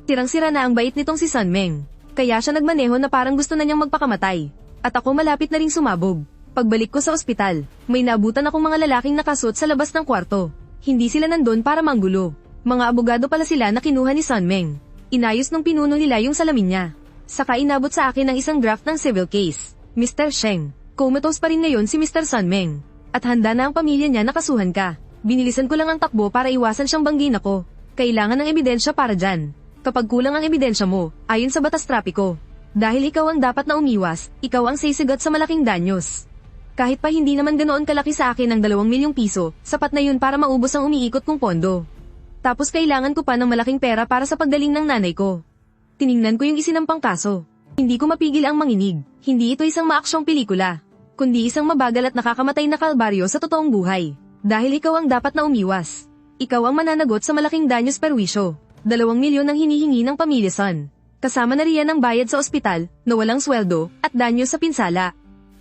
Tirang-sira na ang bait nitong si Sunmeng. Kaya siya nagmaneho na parang gusto na niyang magpakamatay. At ako malapit na ring sumabog. Pagbalik ko sa ospital, may naabutan akong mga lalaking nakasuot sa labas ng kwarto. Hindi sila nandun para manggulo. Mga abogado pala sila na kinuha ni Sunmeng. Inayos ng pinuno nila yung salamin niya. Saka inabot sa akin ng isang draft ng civil case. Mr. Sheng, comatose pa rin ngayon si Mr. Sunmeng. At handa na ang pamilya niya na kasuhan ka. Binilisan ko lang ang takbo para iwasan siyang banggin ako. Kailangan ng ebidensya para dyan. Kapag kulang ang ebidensya mo, ayon sa batas trapiko. Dahil ikaw ang dapat na umiwas, ikaw ang sisigat sa malaking danyos. Kahit pa hindi naman ganoon kalaki sa akin ng 2 milyong piso, sapat na yun para maubos ang umiikot kong pondo. Tapos kailangan ko pa ng malaking pera para sa paggaling ng nanay ko. Tiningnan ko yung isinampang kaso. Hindi ko mapigil ang manginig. Hindi ito isang maaksyong pelikula, kundi isang mabagal at nakakamatay na kalbaryo sa totoong buhay. Dahil ikaw ang dapat na umiwas. Ikaw ang mananagot sa malaking danyos perwisyo. 2 milyon ang hinihingi ng pamilya Sun. Kasama na riyan ang bayad sa ospital, na walang sweldo, at danyo sa pinsala.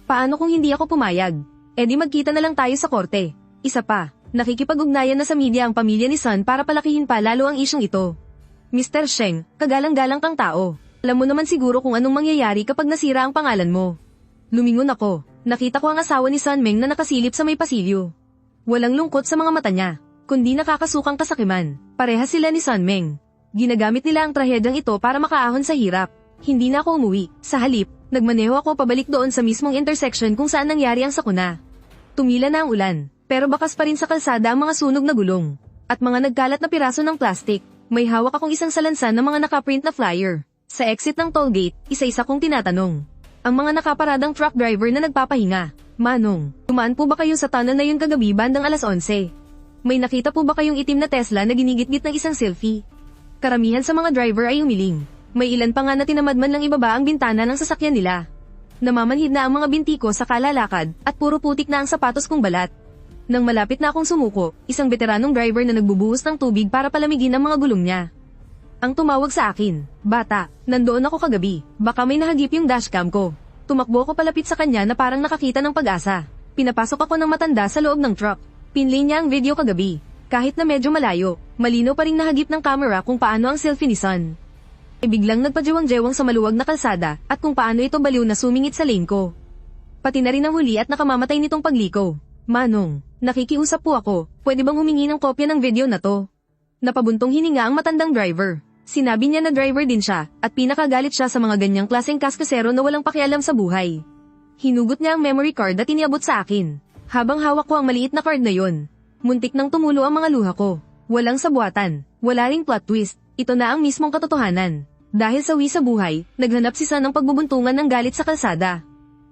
Paano kung hindi ako pumayag? E di magkita na lang tayo sa korte. Isa pa, nakikipag-ugnayan na sa media ang pamilya ni Sun para palakihin pa lalo ang isyong ito. Mr. Sheng, kagalang-galang kang tao. Alam mo naman siguro kung anong mangyayari kapag nasira ang pangalan mo. Lumingon ako. Nakita ko ang asawa ni Sunmeng na nakasilip sa may pasilyo. Walang lungkot sa mga mata niya, kundi nakakasukang kasakiman. Parehas sila ni Sunmeng. Ginagamit nila ang trahedyang ito para makaahon sa hirap. Hindi na ako umuwi. Sa halip, nagmaneho ako pabalik doon sa mismong intersection kung saan nangyari ang sakuna. Tumila na ang ulan, pero bakas pa rin sa kalsada ang mga sunog na gulong. At mga nagkalat na piraso ng plastik. May hawak akong isang salansan ng mga nakaprint na flyer. Sa exit ng tollgate, isa-isa kong tinatanong. Ang mga nakaparadang truck driver na nagpapahinga. Manong, dumaan po ba kayo sa tunnel na yun kagabi bandang alas 11? May nakita po ba kayong itim na Tesla na ginigit-git ng isang selfie? Karamihan sa mga driver ay umiling. May ilan pa nga na tinamad man lang ibaba ang bintana ng sasakyan nila. Namamanhid na ang mga binti ko sa kalalakad at puro putik na ang sapatos kong balat. Nang malapit na akong sumuko, isang veteranong driver na nagbubuhos ng tubig para palamigin ang mga gulong niya. Ang tumawag sa akin, "Bata, nandoon ako kagabi, baka may nahagip yung dashcam ko." Tumakbo ko palapit sa kanya na parang nakakita ng pag-asa. Pinapasok ako ng matanda sa loob ng truck. Pinlay niya ang video kagabi. Kahit na medyo malayo, malinaw pa rin nahagip ng camera kung paano ang selfie ni Son. Biglang nagpajiwang-jewang sa maluwag na kalsada at kung paano ito baliw na sumingit sa lane ko. Pati na rin ang huli at nakamamatay nitong pagliko. "Manong, nakikiusap po ako, pwede bang humingi ng kopya ng video na to?" Napabuntong hininga ang matandang driver. Sinabi niya na driver din siya, at pinakagalit siya sa mga ganyang klaseng kaskasero na walang pakialam sa buhay. Hinugot niya ang memory card at iniabot sa akin. Habang hawak ko ang maliit na card na yon, muntik nang tumulo ang mga luha ko. Walang sabuatan, wala ring plot twist, ito na ang mismong katotohanan. Dahil sawi sa buhay, naghanap si Son ng pagbubuntungan ng galit sa kalsada.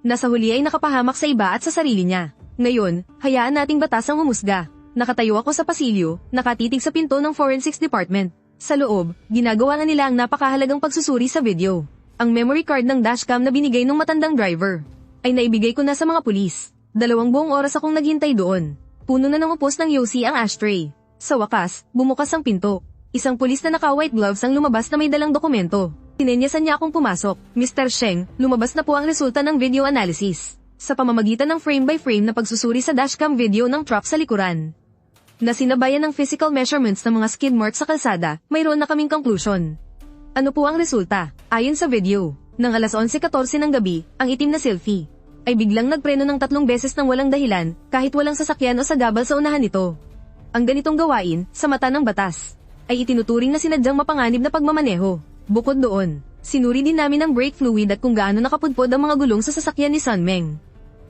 Nasa huli ay nakapahamak sa iba at sa sarili niya. Ngayon, hayaan nating batas ang umusga. Nakatayo ako sa pasilyo, nakatitig sa pinto ng Forensics Department. Sa loob, ginagawa na nila ang napakahalagang pagsusuri sa video. Ang memory card ng dashcam na binigay ng matandang driver ay naibigay ko na sa mga pulis. 2 buong oras akong naghintay doon. Puno na ng upos ng yosi ang ashtray. Sa wakas, bumukas ang pinto. Isang pulis na naka-white gloves ang lumabas na may dalang dokumento. Tinenyasan niya akong pumasok. "Mr. Sheng, lumabas na po ang resulta ng video analysis. Sa pamamagitan ng frame-by-frame na pagsusuri sa dashcam video ng truck sa likuran, na sinabayan ng physical measurements ng mga skid marks sa kalsada, mayroon na kaming conclusion." Ano po ang resulta? Ayon sa video, ng alas 11:14 ng gabi, ang itim na selfie ay biglang nagpreno ng 3 beses ng walang dahilan, kahit walang sasakyan o sagabal sa unahan nito. Ang ganitong gawain, sa mata ng batas, ay itinuturing na sinadyang mapanganib na pagmamaneho. Bukod doon, sinuri din namin ang brake fluid at kung gaano nakapudpod ang mga gulong sa sasakyan ni Son Meng.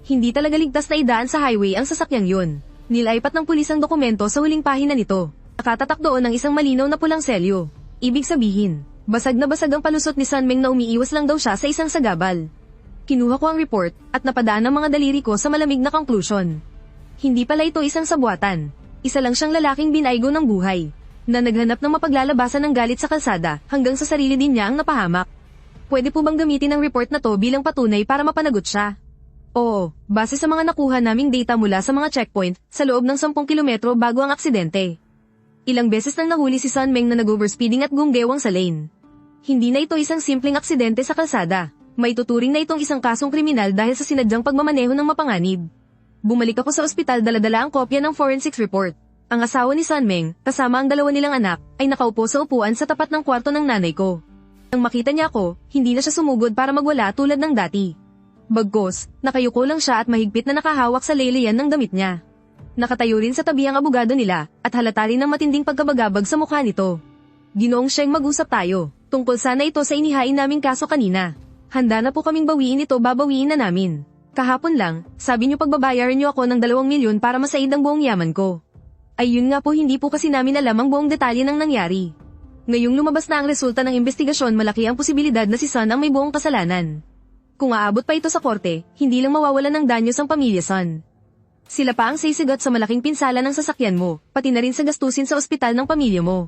Hindi talaga ligtas na idaan sa highway ang sasakyang yun. Nilaipat ng pulis ang dokumento sa huling pahina nito. Nakatatak doon ang isang malinaw na pulang selyo. Ibig sabihin, basag na basag ang palusot ni Son Meng na umiiwas lang daw siya sa isang sagabal. Kinuha ko ang report at napadaan ang mga daliri ko sa malamig na conclusion. Hindi pala ito isang sabuatan. Isa lang siyang lalaking binaygo ng buhay, na naghanap ng mapaglalabasan ng galit sa kalsada hanggang sa sarili din niya ang napahamak. Pwede po bang gamitin ang report na to bilang patunay para mapanagot siya? Oo, base sa mga nakuha naming data mula sa mga checkpoint sa loob ng 10 kilometro bago ang aksidente. Ilang beses nang nahuli si Son Meng na nag-overspeeding at gumgewang sa lane. Hindi na ito isang simpleng aksidente sa kalsada. May tuturing na itong isang kasong kriminal dahil sa sinadyang pagmamaneho ng mapanganib. Bumalik ako sa ospital dala-dala ang kopya ng forensics report. Ang asawa ni Son Meng, kasama ang 2 nilang anak, ay nakaupo sa upuan sa tapat ng kwarto ng nanay ko. Nang makita niya ako, hindi na siya sumugod para magwala tulad ng dati. Bagkus, nakayuko lang siya at mahigpit na nakahawak sa laylayan ng damit niya. Nakatayo rin sa tabi ang abogado nila, at halata rin ng matinding pagkabagabag sa mukha nito. "Ginoong Sheng, mag-usap tayo. Tungkol sana ito sa inihain naming kaso kanina. Handa na po kaming bawiin ito, babawiin na namin. Kahapon lang, sabi niyo pagbabayaran niyo ako ng 2 milyon para masaid ang buong yaman ko. Ay yun nga po, hindi po kasi namin alam ang buong detalye ng nangyari. Ngayong lumabas na ang resulta ng investigasyon, malaki ang posibilidad na si Son ang may buong kasalanan. Kung aabot pa ito sa korte, hindi lang mawawalan ng danyos ang pamilya Son. Sila pa ang sisigat sa malaking pinsala ng sasakyan mo, pati na rin sa gastusin sa ospital ng pamilya mo."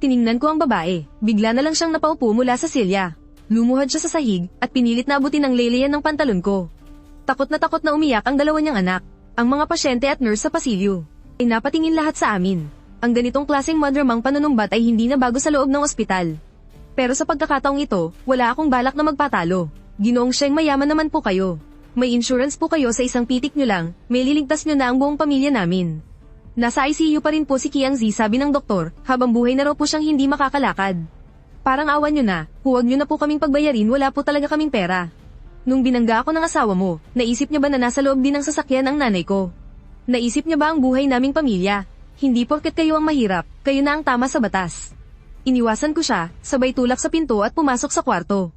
Tiningnan ko ang babae, bigla na lang siyang napaupo mula sa silya. Lumuhad siya sa sahig, at pinilit na abutin ang laylayan ng pantalon ko. Takot na umiyak ang 2 niyang anak. Ang mga pasyente at nurse sa pasilyo ay napatingin lahat sa amin. Ang ganitong klaseng madramang panunumbat ay hindi na bago sa loob ng ospital. Pero sa pagkakataong ito, wala akong balak na magpatalo. "Ginoong Sheng, mayaman naman po kayo. May insurance po kayo, sa isang pitik nyo lang, may liligtas nyo na ang buong pamilya namin." Nasa ICU pa rin po si Qiang Zi, sabi ng doktor, habang buhay na raw po siyang hindi makakalakad. "Parang awan nyo na, huwag nyo na po kaming pagbayarin, wala po talaga kaming pera." Nung binangga ako ng asawa mo, naisip niya ba na nasa loob din ng sasakyan ang nanay ko? Naisip niya ba ang buhay naming pamilya? Hindi porket kayo ang mahirap, kayo na ang tama sa batas. Iniwasan ko siya, sabay tulak sa pinto at pumasok sa kwarto.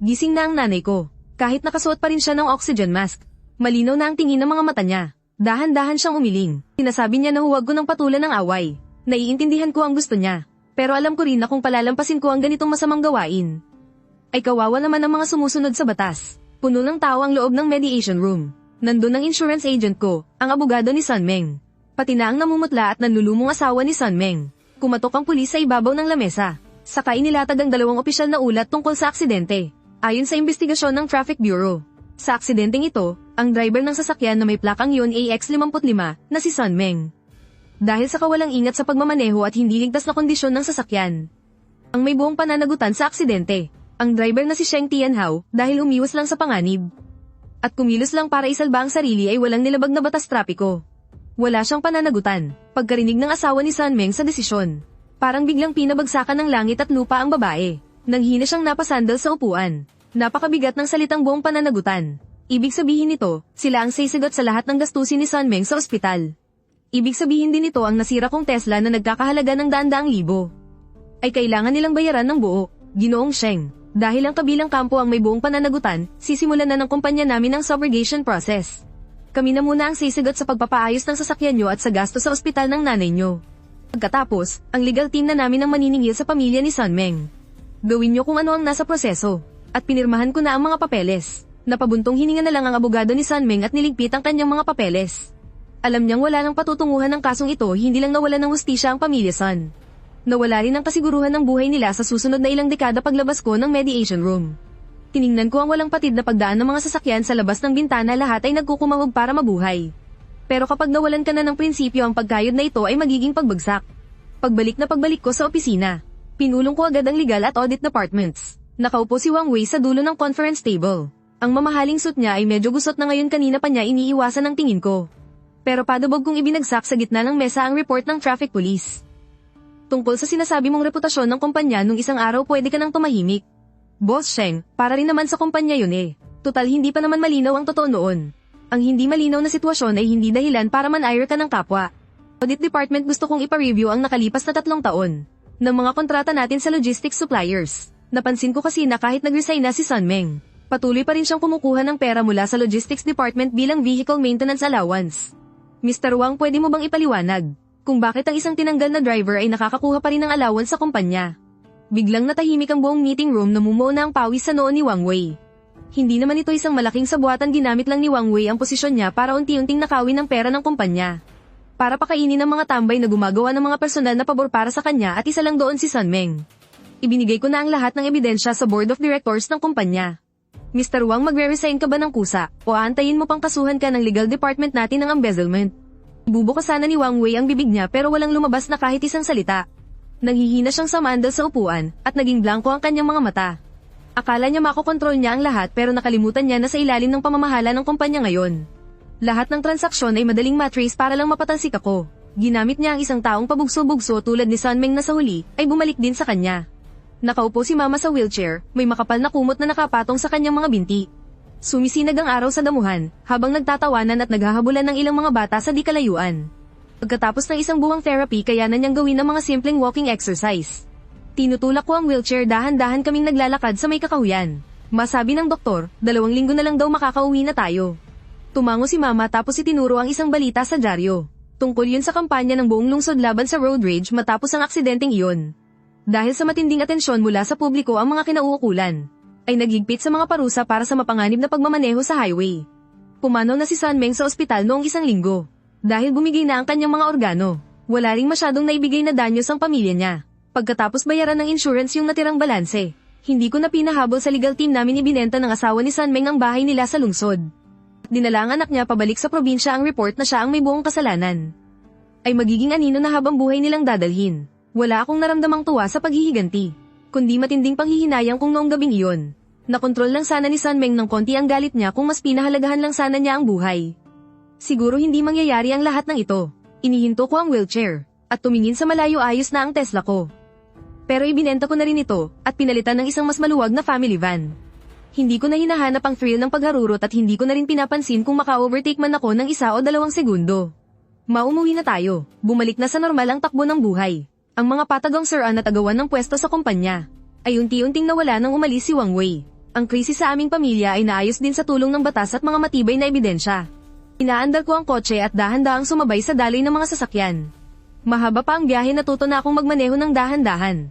Gising na ang nanay ko. Kahit nakasuot pa rin siya ng oxygen mask, malinaw na ang tingin ng mga mata niya. Dahan-dahan siyang umiling. Sinasabi niya na huwag ko ng patulan ng away. Naiintindihan ko ang gusto niya. Pero alam ko rin na kung palalampasin ko ang ganitong masamang gawain, ay kawawa naman ang mga sumusunod sa batas. Puno ng tao ang loob ng mediation room. Nandun ang insurance agent ko, ang abogado ni Sun Meng. Pati na ang namumutla at nanlulumong asawa ni Sun Meng. Kumatok ang pulis sa ibabaw ng lamesa. Saka inilatag ang 2 opisyal na ulat tungkol sa aksidente. Ayon sa investigasyon ng Traffic Bureau. Sa aksidenteng ito, ang driver ng sasakyan na may plakang yon AX55 na si Sun Meng. Dahil sa kawalang ingat sa pagmamaneho at hindi ligtas na kondisyon ng sasakyan, ang may buong pananagutan sa aksidente, ang driver na si Sheng Tianhao dahil umiwas lang sa panganib at kumilos lang para isalba ang sarili ay walang nilabag na batas trapiko. Wala siyang pananagutan. Pagkarinig ng asawa ni Sun Meng sa desisyon, parang biglang pinabagsakan ng langit at lupa ang babae. Nanghina siyang napasandal sa upuan. Napakabigat ng salitang buong pananagutan. Ibig sabihin nito, sila ang sasagot sa lahat ng gastusin ni Sun Meng sa ospital. Ibig sabihin din nito ang nasira kong Tesla na nagkakahalaga ng daan-daang libo ay kailangan nilang bayaran ng buo. Ginoong Sheng, dahil ang kabilang kampo ang may buong pananagutan, sisimulan na ng kumpanya namin ang subrogation process. Kami na muna ang sasagot sa pagpapaayos ng sasakyan nyo at sa gasto sa ospital ng nanay nyo. Pagkatapos, ang legal team na namin ang maniningil sa pamilya ni Sun Meng. Gawin nyo kung ano ang nasa proseso. At pinirmahan ko na ang mga papeles. Napabuntong hininga na lang ang abogado ni Sun Meng at niligpit ang kanyang mga papeles. Alam niyang wala nang patutunguhan ng kasong ito, hindi lang nawala ng hustisya ang pamilya Sun. Nawala rin ang kasiguruhan ng buhay nila sa susunod na ilang dekada paglabas ko ng mediation room. Tiningnan ko ang walang patid na pagdaan ng mga sasakyan sa labas ng bintana, lahat ay nagkukumawag para mabuhay. Pero kapag nawalan ka na ng prinsipyo, ang pagkayod na ito ay magiging pagbagsak. Pagbalik ko sa opisina, pinulong ko agad ang legal at audit departments. Nakaupo si Wang Wei sa dulo ng conference table. Ang mamahaling suit niya ay medyo gusot na ngayon, kanina pa niya iniiwasan ng tingin ko. Pero padubog kong ibinagsak sa gitna ng mesa ang report ng traffic police. Tungkol sa sinasabi mong reputasyon ng kumpanya, nung isang araw pwede ka nang tumahimik. Boss Sheng, para rin naman sa kumpanya yun eh. Tutal hindi pa naman malinaw ang totoo noon. Ang hindi malinaw na sitwasyon ay hindi dahilan para man-ire ka ng kapwa. Audit department, gusto kong ipa-review ang nakalipas na 3 taon ng mga kontrata natin sa logistics suppliers. Napansin ko kasi na kahit nag-resign na si Sun Meng, patuloy pa rin siyang kumukuha ng pera mula sa logistics department bilang vehicle maintenance allowance. Mr. Wang, pwede mo bang ipaliwanag kung bakit ang isang tinanggal na driver ay nakakakuha pa rin ng allowance sa kumpanya? Biglang natahimik ang buong meeting room, namumuo na ang pawis sa noon ni Wang Wei. Hindi naman ito isang malaking sabuatan, ginamit lang ni Wang Wei ang posisyon niya para unti-unting nakawin ng pera ng kumpanya. Para pakainin ng mga tambay na gumagawa ng mga personal na pabor para sa kanya, at isa lang doon si Sun Meng. Ibinigay ko na ang lahat ng ebidensya sa board of directors ng kumpanya. Mr. Wang, magre-resign ka ba ng kusa o aantayin mo pang kasuhan ka ng legal department natin ng embezzlement? Bubukas sana ni Wang Wei ang bibig niya pero walang lumabas na kahit isang salita. Nanghihina siyang samandal sa upuan at naging blanko ang kanyang mga mata. Akala niya makokontrol niya ang lahat pero nakalimutan niya na sa ilalim ng pamamahala ng kumpanya ngayon. Lahat ng transaksyon ay madaling matrace para lang mapatalsik ako. Ginamit niya ang isang taong pabugso-bugso tulad ni Sun Meng na sa huli ay bumalik din sa kanya. Nakaupo si Mama sa wheelchair, may makapal na kumot na nakapatong sa kanyang mga binti. Sumisinag ang araw sa damuhan, habang nagtatawanan at naghahabulan ng ilang mga bata sa di kalayuan. Pagkatapos ng isang buwang therapy, kayanan niyang gawin ang mga simpleng walking exercise. Tinutulak ko ang wheelchair, dahan-dahan kaming naglalakad sa may kakahuyan. Masabi ng doktor, 2 linggo na lang daw makakauwi na tayo. Tumango si Mama tapos itinuro ang isang balita sa dyaryo. Tungkol yun sa kampanya ng buong lungsod laban sa road rage matapos ang aksidenteng iyon. Dahil sa matinding atensyon mula sa publiko, ang mga kinauukulan ay naghigpit sa mga parusa para sa mapanganib na pagmamaneho sa highway. Pumanaw na si Sun Meng sa ospital noong 1 linggo. Dahil bumigay na ang kanyang mga organo, wala ring masyadong naibigay na danyos ang pamilya niya. Pagkatapos bayaran ng insurance yung natirang balanse, hindi ko na pinahabol sa legal team namin, ibinenta ng asawa ni Sun Meng ang bahay nila sa lungsod. Dinala ang anak niya pabalik sa probinsya, ang report na siya ang may buong kasalanan ay magiging anino na habang buhay nilang dadalhin. Wala akong naramdamang tuwa sa paghihiganti, kundi matinding panghihinayang kung noong gabing iyon. Nakontrol lang sana ni Sun Meng ng konti ang galit niya, kung mas pinahalagahan lang sana niya ang buhay. Siguro hindi mangyayari ang lahat ng ito. Inihinto ko ang wheelchair, at tumingin sa malayo, ayos na ang Tesla ko. Pero ibinenta ko na rin ito, at pinalitan ng isang mas maluwag na family van. Hindi ko na hinahanap ang thrill ng pagharurot at hindi ko na rin pinapansin kung maka-overtake man ako ng 1 o 2 segundo. Maumuwi na tayo, bumalik na sa normal ang takbo ng buhay. Ang mga patagong sir na tagawan ng pwesto sa kumpanya ay unti-unting nawala nang umalis si Wang Wei. Ang krisis sa aming pamilya ay naayos din sa tulong ng batas at mga matibay na ebidensya. Inaandar ko ang kotse at dahan-dahang sumabay sa daloy ng mga sasakyan. Mahaba pa ang biyahe, natuto na akong magmaneho ng dahan-dahan.